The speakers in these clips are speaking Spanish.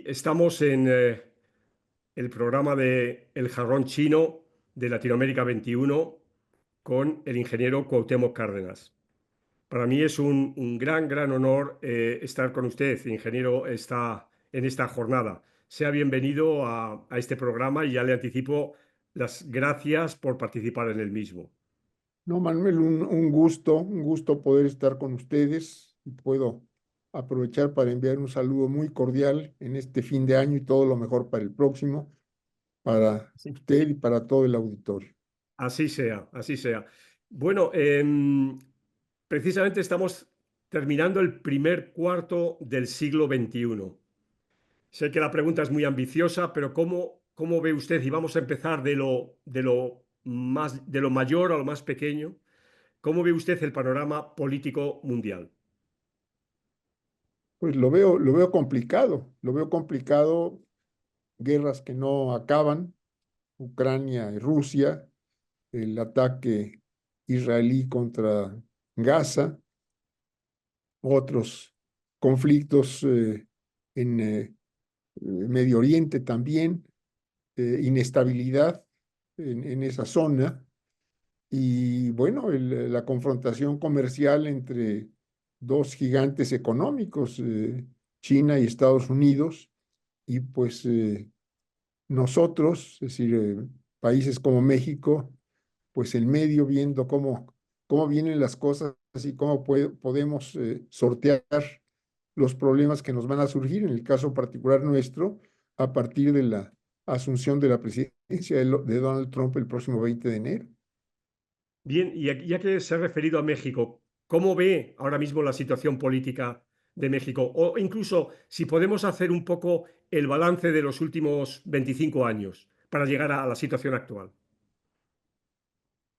estamos en el programa de El Jarrón Chino de Latinoamérica 21 con el ingeniero Cuauhtémoc Cárdenas. Para mí es un gran honor estar con usted, ingeniero, en esta jornada. Sea bienvenido a este programa y ya le anticipo las gracias por participar en el mismo. No, Manuel, un gusto poder estar con ustedes y puedo aprovechar para enviar un saludo muy cordial en este fin de año y todo lo mejor para el próximo, para Sí. usted y para todo el auditorio. Así sea, así sea. Bueno, precisamente estamos terminando el primer cuarto del siglo XXI. Sé que la pregunta es muy ambiciosa, pero ¿cómo ve usted? Y vamos a empezar de lo mayor a lo más pequeño. ¿Cómo ve usted el panorama político mundial? Pues lo veo complicado, guerras que no acaban, Ucrania y Rusia, el ataque israelí contra Gaza, otros conflictos en Medio Oriente también, inestabilidad en esa zona y bueno, la confrontación comercial entre dos gigantes económicos, China y Estados Unidos, y pues nosotros, es decir, países como México, pues el medio viendo cómo vienen las cosas y cómo podemos sortear los problemas que nos van a surgir, en el caso particular nuestro, a partir de la asunción de la presidencia de Donald Trump el próximo 20 de enero. Bien, y ya que se ha referido a México, ¿cómo ve ahora mismo la situación política de México? O incluso si podemos hacer un poco el balance de los últimos 25 años para llegar a la situación actual.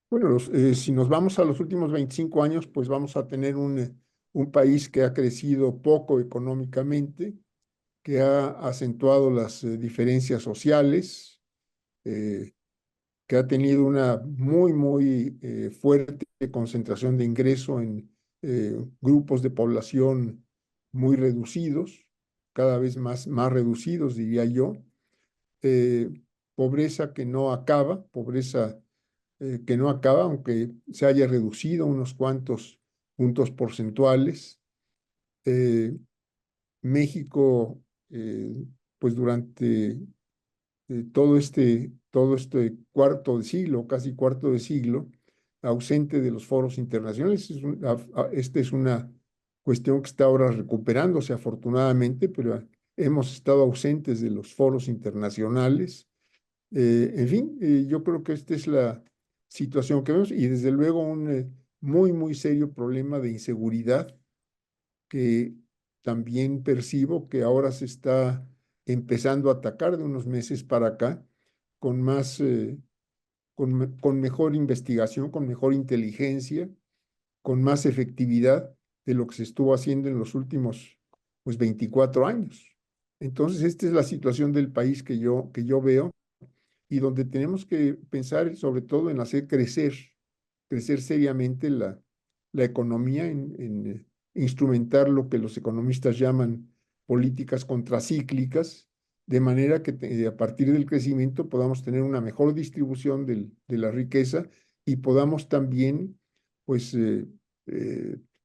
Bueno, si nos vamos a los últimos 25 años, pues vamos a tener un país que ha crecido poco económicamente, que ha acentuado las diferencias sociales, eh, que ha tenido una muy fuerte concentración de ingreso en grupos de población muy reducidos, cada vez más reducidos, diría yo, eh, pobreza que no acaba, pobreza que no acaba, aunque se haya reducido unos cuantos puntos porcentuales. Eh, México, pues durante todo este cuarto de siglo, casi cuarto de siglo, ausente de los foros internacionales. Esta es una cuestión que está ahora recuperándose afortunadamente, pero hemos estado ausentes de los foros internacionales. En fin, yo creo que esta es la situación que vemos y desde luego un muy serio problema de inseguridad que también percibo que ahora se está empezando a atacar de unos meses para acá con con mejor investigación, con mejor inteligencia, con más efectividad de lo que se estuvo haciendo en los últimos pues 24 años. Entonces, esta es la situación del país que yo veo y donde tenemos que pensar sobre todo en hacer crecer seriamente la economía, en instrumentar lo que los economistas llaman políticas contracíclicas, de manera que a partir del crecimiento podamos tener una mejor distribución de la riqueza y podamos también, pues, eh,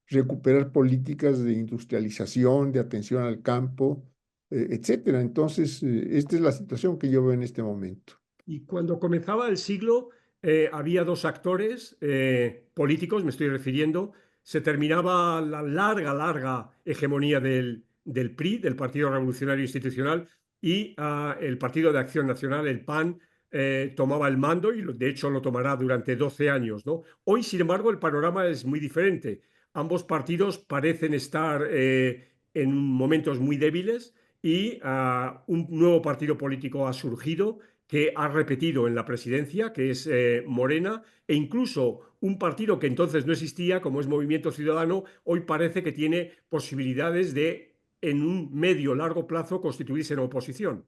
recuperar políticas de industrialización, de atención al campo, etcétera. Entonces, esta es la situación que yo veo en este momento. Y cuando comenzaba el siglo, había dos actores políticos, me estoy refiriendo. Se terminaba la larga hegemonía del PRI, del Partido Revolucionario Institucional, y el Partido de Acción Nacional, el PAN, tomaba el mando y de hecho lo tomará durante 12 años, ¿no? Hoy, sin embargo, el panorama es muy diferente. Ambos partidos parecen estar en momentos muy débiles y un nuevo partido político ha surgido que ha repetido en la presidencia, que es Morena, e incluso un partido que entonces no existía, como es Movimiento Ciudadano, hoy parece que tiene posibilidades de, en un medio largo plazo, constituirse en oposición.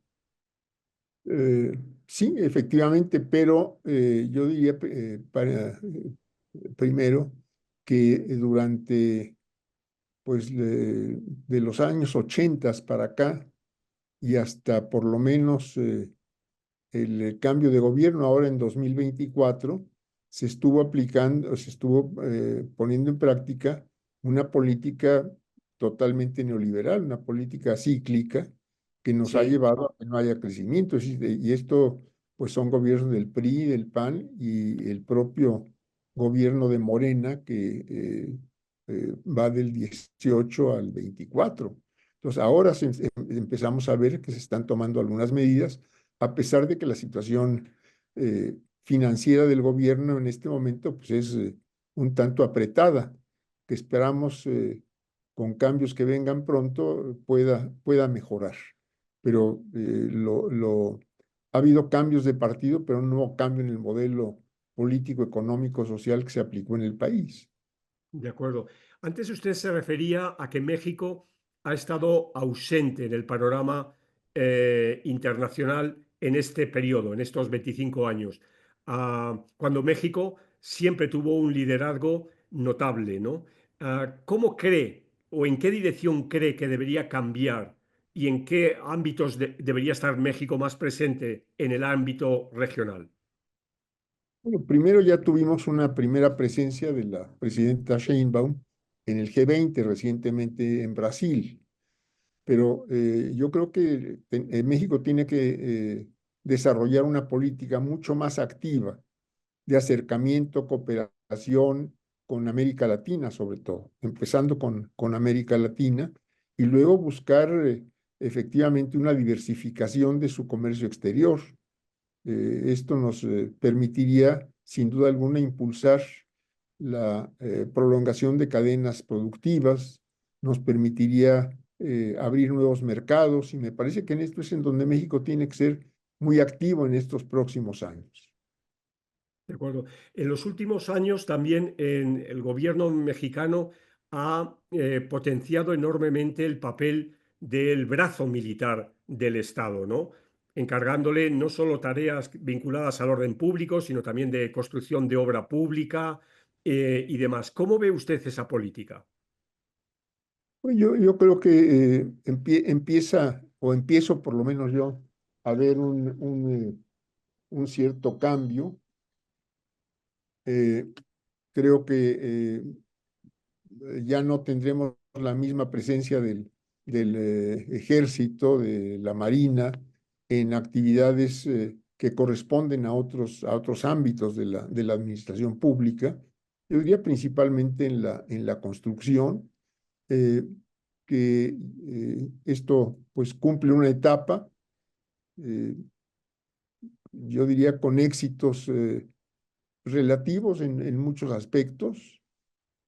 Eh, sí, efectivamente, pero yo diría primero que durante pues de los años 80 para acá y hasta por lo menos el cambio de gobierno ahora en 2024 se estuvo aplicando, se estuvo poniendo en práctica una política totalmente neoliberal, una política cíclica que nos ha Sí, llevado a que no haya crecimiento. Y esto, pues son gobiernos del PRI, del PAN y el propio gobierno de Morena que va del 18 al 24. Entonces, ahora empezamos a ver que se están tomando algunas medidas a pesar de que la situación financiera del gobierno en este momento pues es un tanto apretada, que esperamos con cambios que vengan pronto pueda mejorar. Pero ha habido cambios de partido, pero no hubo cambio en el modelo político, económico, social que se aplicó en el país. de acuerdo. Antes usted se refería a que México ha estado ausente en el panorama internacional en este periodo, en estos 25 años, cuando México siempre tuvo un liderazgo notable, ¿no? ¿Cómo cree o en qué dirección cree que debería cambiar y en qué ámbitos debería estar México más presente en el ámbito regional? Bueno, primero ya tuvimos una primera presencia de la presidenta Sheinbaum en el G20 recientemente en Brasil. Pero yo creo que México tiene que desarrollar una política mucho más activa de acercamiento, cooperación con América Latina, sobre todo, empezando con América Latina y luego buscar efectivamente una diversificación de su comercio exterior. Esto nos permitiría, sin duda alguna, impulsar la prolongación de cadenas productivas, nos permitiría abrir nuevos mercados y me parece que en esto es en donde México tiene que ser muy activo en estos próximos años. De acuerdo. En los últimos años también el gobierno mexicano ha potenciado enormemente el papel del brazo militar del Estado, ¿no? Encargándole no solo tareas vinculadas al orden público, sino también de construcción de obra pública y demás. ¿Cómo ve usted esa política? Pues yo creo que empieza, o empiezo por lo menos yo, a ver un cierto cambio. Eh, Creo que ya no tendremos la misma presencia del ejército, de la marina, en actividades que corresponden a otros ámbitos de la administración pública. Yo diría principalmente en la construcción, eh, que esto pues cumple una etapa, eh, yo diría con éxitos relativos en muchos aspectos,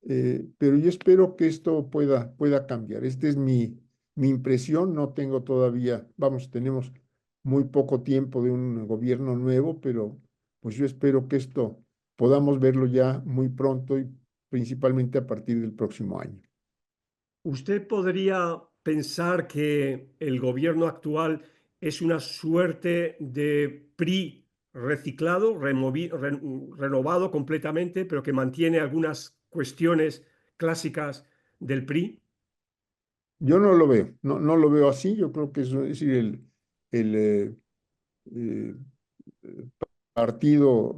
pero yo espero que esto pueda cambiar. Esta es mi impresión, no tengo todavía, vamos, tenemos muy poco tiempo de un gobierno nuevo, pero pues yo espero que esto podamos verlo ya muy pronto y principalmente a partir del próximo año. ¿Usted podría pensar que el gobierno actual es una suerte de PRI reciclado, renovado completamente, pero que mantiene algunas cuestiones clásicas del PRI? Yo no lo veo, no lo veo así, yo creo que es decir, el eh, partido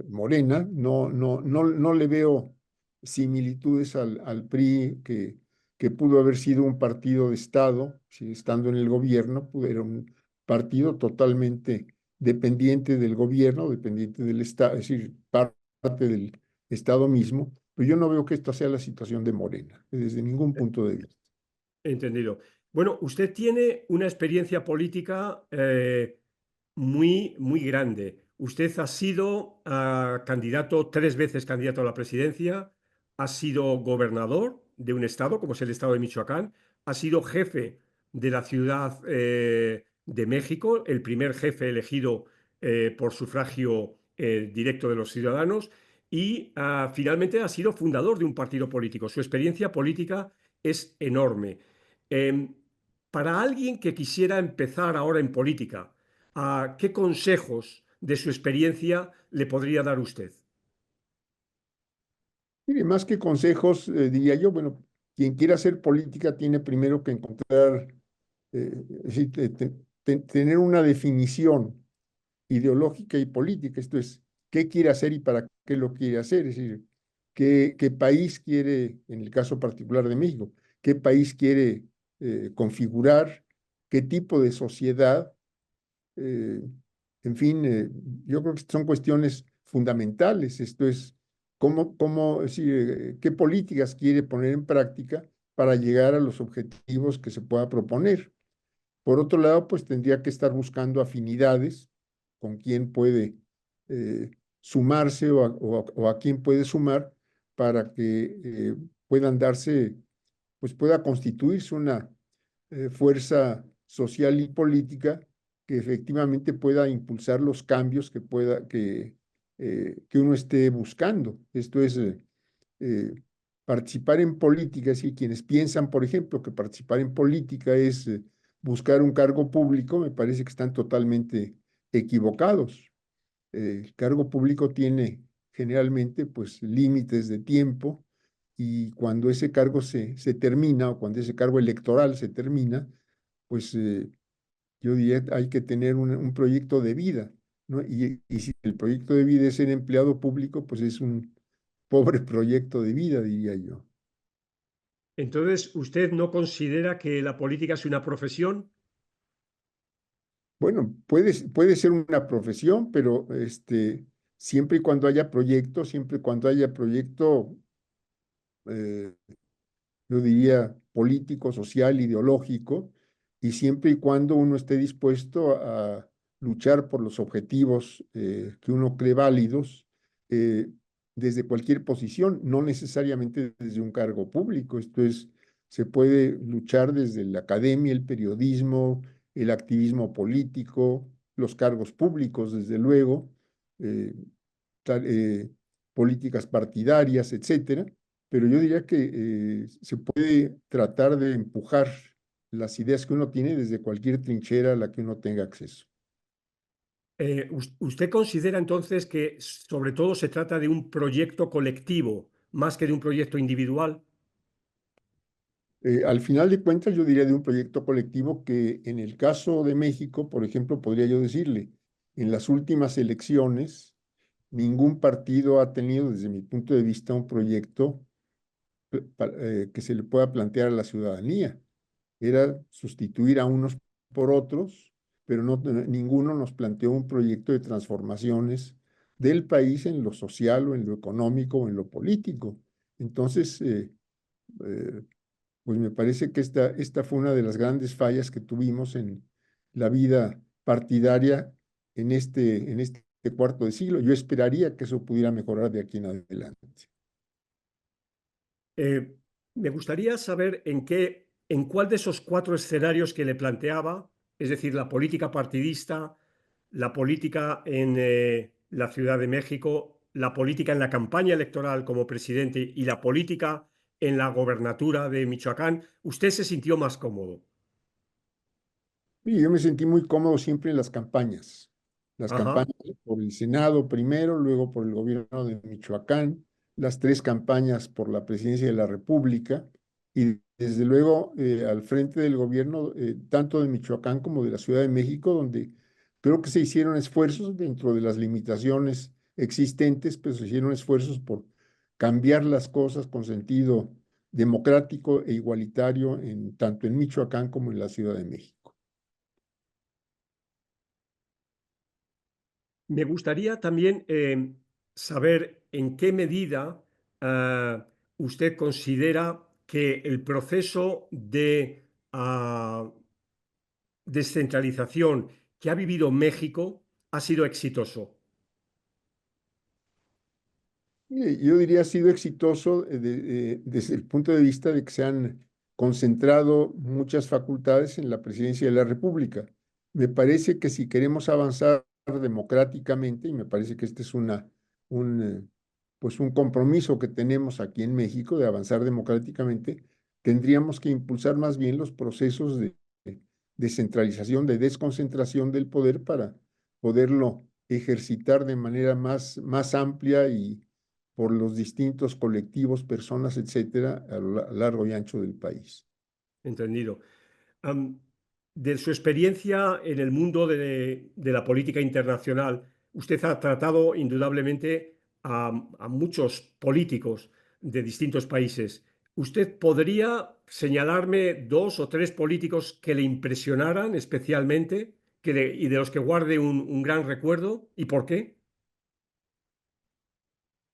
Morena, no le veo similitudes al PRI que pudo haber sido un partido de Estado, si estando en el gobierno, era un partido totalmente dependiente del gobierno, dependiente del Estado, es decir, parte del Estado mismo, pero yo no veo que esta sea la situación de Morena, desde ningún punto de vista. Entendido. Bueno, usted tiene una experiencia política muy grande. Usted ha sido candidato, 3 veces candidato a la presidencia, ha sido gobernador de un estado, como es el estado de Michoacán, ha sido jefe de la Ciudad de México, el primer jefe elegido por sufragio directo de los ciudadanos, y finalmente ha sido fundador de un partido político. Su experiencia política es enorme. Em, para alguien que quisiera empezar ahora en política, ¿qué consejos de su experiencia le podría dar usted? Mire, más que consejos, diría yo, bueno, quien quiera hacer política tiene primero que encontrar es decir, tener una definición ideológica y política. Esto es, ¿qué quiere hacer y para qué lo quiere hacer? Es decir, ¿qué país quiere, en el caso particular de México, qué país quiere configurar, qué tipo de sociedad? eh, en fin, yo creo que son cuestiones fundamentales. Esto es, es decir, qué políticas quiere poner en práctica para llegar a los objetivos que se pueda proponer. Por otro lado, pues tendría que estar buscando afinidades con quién puede sumarse o a quién puede sumar para que puedan darse, pues pueda constituirse una fuerza social y política que efectivamente pueda impulsar los cambios que uno esté buscando. Esto es eh, participar en política, es decir, quienes piensan, por ejemplo, que participar en política es buscar un cargo público, me parece que están totalmente equivocados. El cargo público tiene generalmente pues límites de tiempo y cuando ese cargo se termina o cuando ese cargo electoral se termina, pues yo diría hay que tener un proyecto de vida, ¿no? Y si el proyecto de vida es ser empleado público, pues es un pobre proyecto de vida, diría yo. Entonces, ¿usted no considera que la política es una profesión? Bueno, puede ser una profesión, pero siempre y cuando haya proyecto, siempre y cuando haya proyecto, eh, yo diría, político, social, ideológico, y siempre y cuando uno esté dispuesto a luchar por los objetivos que uno cree válidos eh, desde cualquier posición, no necesariamente desde un cargo público. Esto es, se puede luchar desde la academia, el periodismo, el activismo político, los cargos públicos, desde luego, eh, tal- eh, políticas partidarias, etcétera, pero yo diría que se puede tratar de empujar las ideas que uno tiene desde cualquier trinchera a la que uno tenga acceso. ¿Usted considera entonces que sobre todo se trata de un proyecto colectivo más que de un proyecto individual? Al final de cuentas, yo diría de un proyecto colectivo que en el caso de México, por ejemplo, podría yo decirle, en las últimas elecciones, ningún partido ha tenido, desde mi punto de vista, un proyecto que se le pueda plantear a la ciudadanía. Era sustituir a unos por otros, pero ninguno nos planteó un proyecto de transformaciones del país en lo social o en lo económico o en lo político. Entonces, eh, pues me parece que esta fue una de las grandes fallas que tuvimos en la vida partidaria en este cuarto de siglo. Yo esperaría que eso pudiera mejorar de aquí en adelante. Eh, Me gustaría saber en cuál de esos cuatro escenarios que le planteaba, es decir, la política partidista, la política en la Ciudad de México, la política en la campaña electoral como presidente y la política en la gobernatura de Michoacán, usted se sintió más cómodo. Y yo me sentí muy cómodo siempre en las Ajá. campañas por el Senado primero, luego por el gobierno de Michoacán, las tres campañas por la presidencia de la República y desde luego al frente del gobierno tanto de Michoacán como de la Ciudad de México, donde creo que se hicieron esfuerzos dentro de las limitaciones existentes, pero se hicieron esfuerzos por cambiar las cosas con sentido democrático e igualitario tanto en Michoacán como en la Ciudad de México. Me gustaría también saber en qué medida usted considera que el proceso de descentralización que ha vivido México ha sido exitoso. Yo diría ha sido exitoso desde el punto de vista de que se han concentrado muchas facultades en la presidencia de la República. Me parece que si queremos avanzar democráticamente, y me parece que este es pues un compromiso que tenemos aquí en México de avanzar democráticamente, tendríamos que impulsar más bien los procesos de descentralización, de desconcentración del poder para poderlo ejercitar de manera más amplia y por los distintos colectivos, personas, etcétera, a lo largo y ancho del país. Entendido. Am, de su experiencia en el mundo de la política internacional. Usted ha tratado indudablemente a muchos políticos de distintos países. ¿Usted podría señalarme dos o tres políticos que le impresionaran especialmente y de los que guarde un gran recuerdo? ¿Y por qué?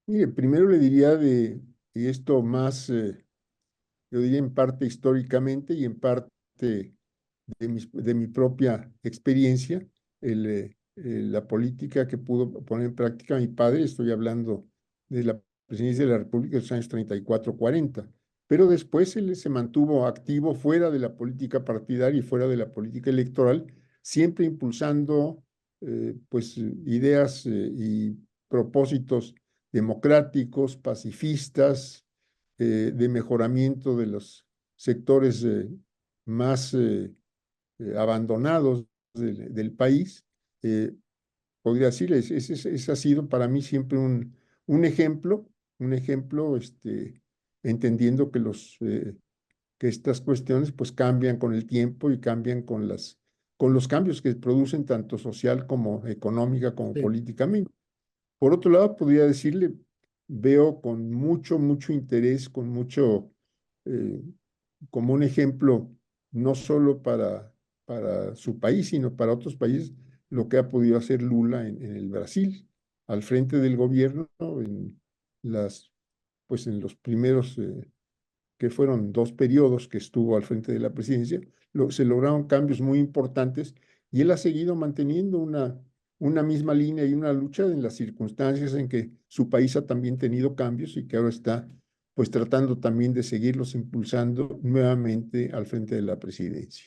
Mire, primero le diría de esto más, yo diría en parte históricamente y en parte de mi propia experiencia, la política que pudo poner en práctica mi padre. Estoy hablando de la presidencia de la República de los años 34-40, pero después él se mantuvo activo fuera de la política partidaria y fuera de la política electoral, siempre impulsando pues ideas y propósitos democráticos, pacifistas, de mejoramiento de los sectores más abandonados del país. eh, Podría decirles, ese ha sido para mí siempre un ejemplo, entendiendo que que estas cuestiones pues cambian con el tiempo y cambian con los cambios que producen tanto social como económica como Sí. políticamente. Por otro lado, podría decirle, veo con mucho interés, eh, como un ejemplo, no solo para su país, sino para otros países, lo que ha podido hacer Lula en el Brasil, al frente del gobierno, las, pues en los primeros que fueron 2 periodos que estuvo al frente de la presidencia, se lograron cambios muy importantes y él ha seguido manteniendo una misma línea y una lucha en las circunstancias en que su país ha también tenido cambios y que ahora está pues tratando también de seguirlos impulsando nuevamente al frente de la presidencia.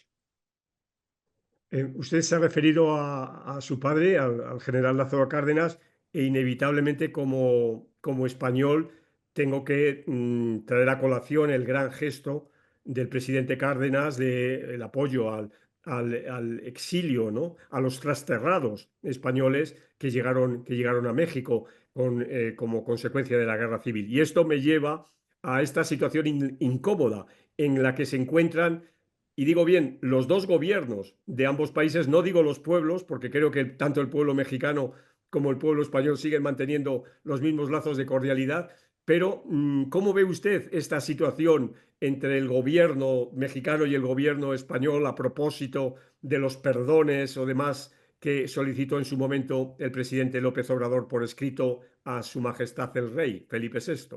Usted se ha referido a su padre, al general Lázaro Cárdenas, e inevitablemente como español tengo que traer a colación el gran gesto del presidente Cárdenas del apoyo al exilio, ¿no? A los trasterrados españoles que llegaron a México como consecuencia de la guerra civil. Y esto me lleva a esta situación incómoda en la que se encuentran, y digo bien, los dos gobiernos de ambos países. No digo los pueblos, porque creo que tanto el pueblo mexicano como el pueblo español siguen manteniendo los mismos lazos de cordialidad, pero ¿cómo ve usted esta situación entre el gobierno mexicano y el gobierno español a propósito de los perdones o demás que solicitó en su momento el presidente López Obrador por escrito a Su Majestad el Rey, Felipe VI?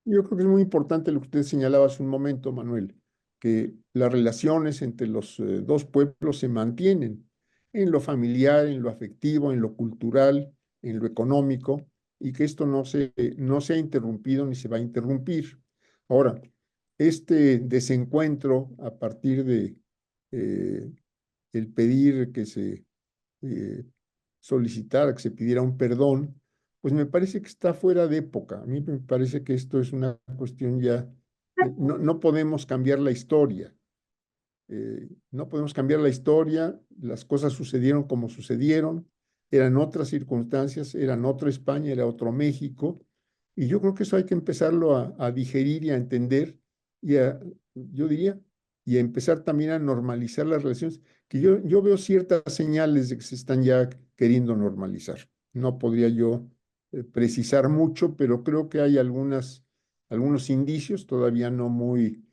Yo creo que es muy importante lo que usted señalaba hace un momento, Manuel, que las relaciones entre los dos pueblos se mantienen en lo familiar, en lo afectivo, en lo cultural, en lo económico, y que esto no se ha interrumpido ni se va a interrumpir. Ahora, este desencuentro a partir de eh, el pedir que se eh, solicitara, que se pidiera un perdón, pues me parece que está fuera de época. A mí me parece que esto es una cuestión ya, no podemos cambiar la historia. No podemos cambiar la historia, las cosas sucedieron como sucedieron, eran otras circunstancias, eran otra España, era otro México, y yo creo que eso hay que empezarlo a digerir y a entender, yo diría, y a empezar también a normalizar las relaciones, que yo veo ciertas señales de que se están ya queriendo normalizar. No podría yo precisar mucho, pero creo que hay algunos indicios, todavía no muy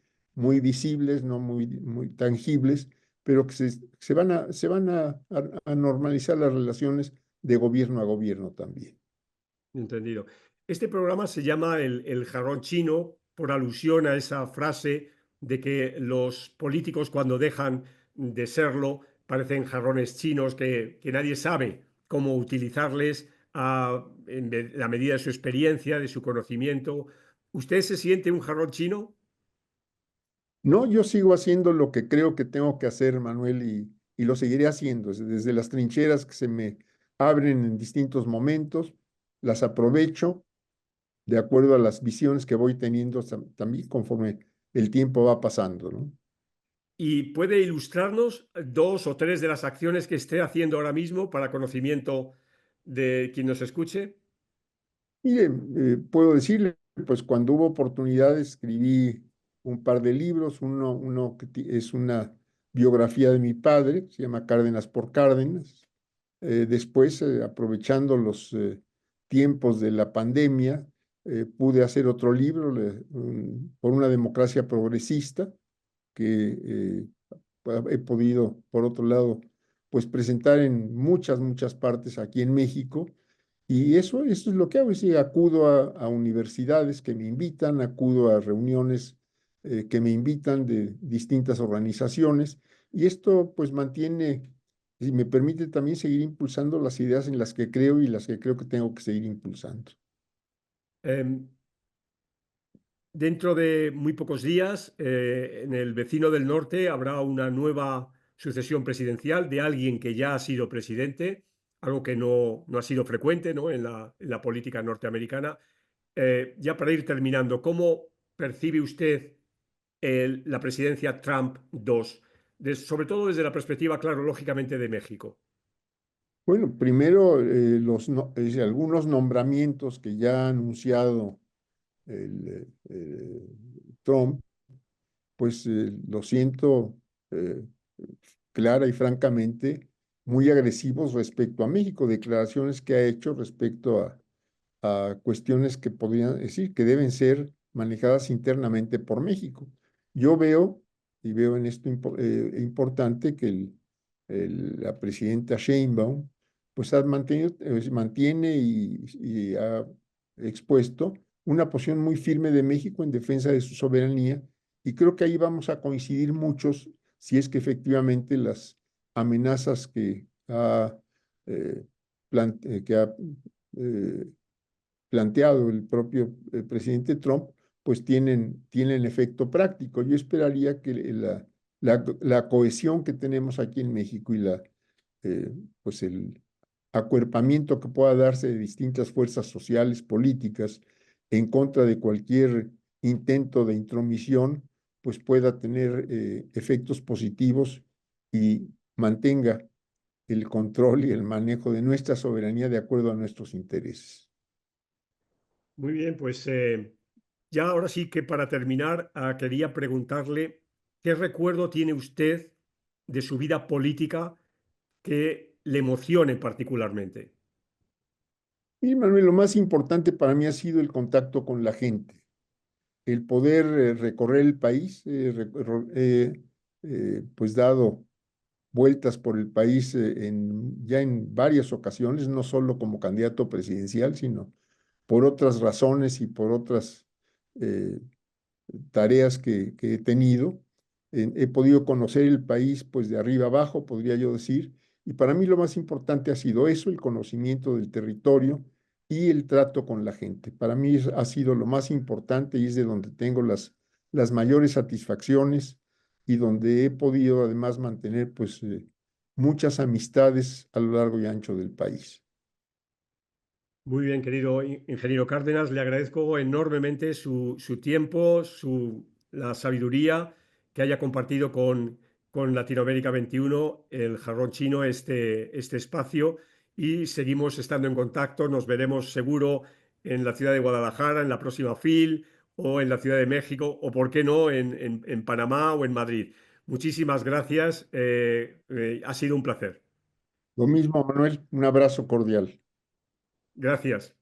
visibles, no muy tangibles, pero que se van a normalizar las relaciones de gobierno a gobierno también. Entendido. Este programa se llama el jarrón chino por alusión a esa frase de que los políticos, cuando dejan de serlo, parecen jarrones chinos que nadie sabe cómo utilizarles en la medida de su experiencia, de su conocimiento. ¿Usted se siente un jarrón chino? No, yo sigo haciendo lo que creo que tengo que hacer, Manuel, y lo seguiré haciendo desde las trincheras que se me abren en distintos momentos, las aprovecho de acuerdo a las visiones que voy teniendo también conforme el tiempo va pasando, ¿no? ¿Y puede ilustrarnos dos o tres de las acciones que esté haciendo ahora mismo para conocimiento de quien nos escuche? Mire, puedo decirle, pues cuando hubo oportunidad escribí un par de libros, uno que es una biografía de mi padre, se llama Cárdenas por Cárdenas. Después, aprovechando los tiempos de la pandemia, pude hacer otro libro, por una democracia progresista, que he podido, por otro lado, pues presentar en muchas partes aquí en México. Y eso es lo que hago, es decir, acudo a universidades que me invitan, acudo a reuniones que me invitan de distintas organizaciones, y esto pues mantiene y me permite también seguir impulsando las ideas en las que creo y las que creo que tengo que seguir impulsando. Em, Dentro de muy pocos días, en el vecino del norte habrá una nueva sucesión presidencial de alguien que ya ha sido presidente, algo que no ha sido frecuente, ¿no? En la política norteamericana. Ya para ir terminando, ¿cómo percibe usted la presidencia Trump 2? Sobre todo desde la perspectiva, claro, lógicamente de México. Bueno, primero algunos nombramientos que ya ha anunciado el Trump, pues lo siento eh, clara y francamente muy agresivos respecto a México, declaraciones que ha hecho respecto a cuestiones que podrían decir que deben ser manejadas internamente por México. Yo veo, y veo en esto importante, que la presidenta Sheinbaum pues mantiene y ha expuesto una posición muy firme de México en defensa de su soberanía, y creo que ahí vamos a coincidir muchos si es que efectivamente las amenazas eh, que ha eh, planteado el propio presidente Trump, pues tienen efecto práctico. Yo esperaría que la cohesión que tenemos aquí en México y pues el acuerpamiento que pueda darse de distintas fuerzas sociales, políticas, en contra de cualquier intento de intromisión, pues pueda tener efectos positivos y mantenga el control y el manejo de nuestra soberanía de acuerdo a nuestros intereses. Muy bien, pues ya ahora sí que para terminar, quería preguntarle qué recuerdo tiene usted de su vida política que le emocione particularmente. Y Manuel, lo más importante para mí ha sido el contacto con la gente, el poder recorrer el país, pues dado vueltas por el país ya en varias ocasiones, no solo como candidato presidencial, sino por otras razones y por otras eh, tareas que he tenido. He podido conocer el país pues de arriba abajo, podría yo decir, y para mí lo más importante ha sido eso, el conocimiento del territorio y el trato con la gente. Para mí ha sido lo más importante y es de donde tengo las mayores satisfacciones y donde he podido además mantener pues muchas amistades a lo largo y ancho del país. Muy bien, querido ingeniero Cárdenas, le agradezco enormemente su tiempo, la sabiduría que haya compartido con Latinoamérica 21, el jarrón chino, este espacio, y seguimos estando en contacto. Nos veremos seguro en la ciudad de Guadalajara, en la próxima FIL, o en la Ciudad de México, o por qué no, en Panamá o en Madrid. Muchísimas gracias, ha sido un placer. Lo mismo, Manuel, un abrazo cordial. Gracias.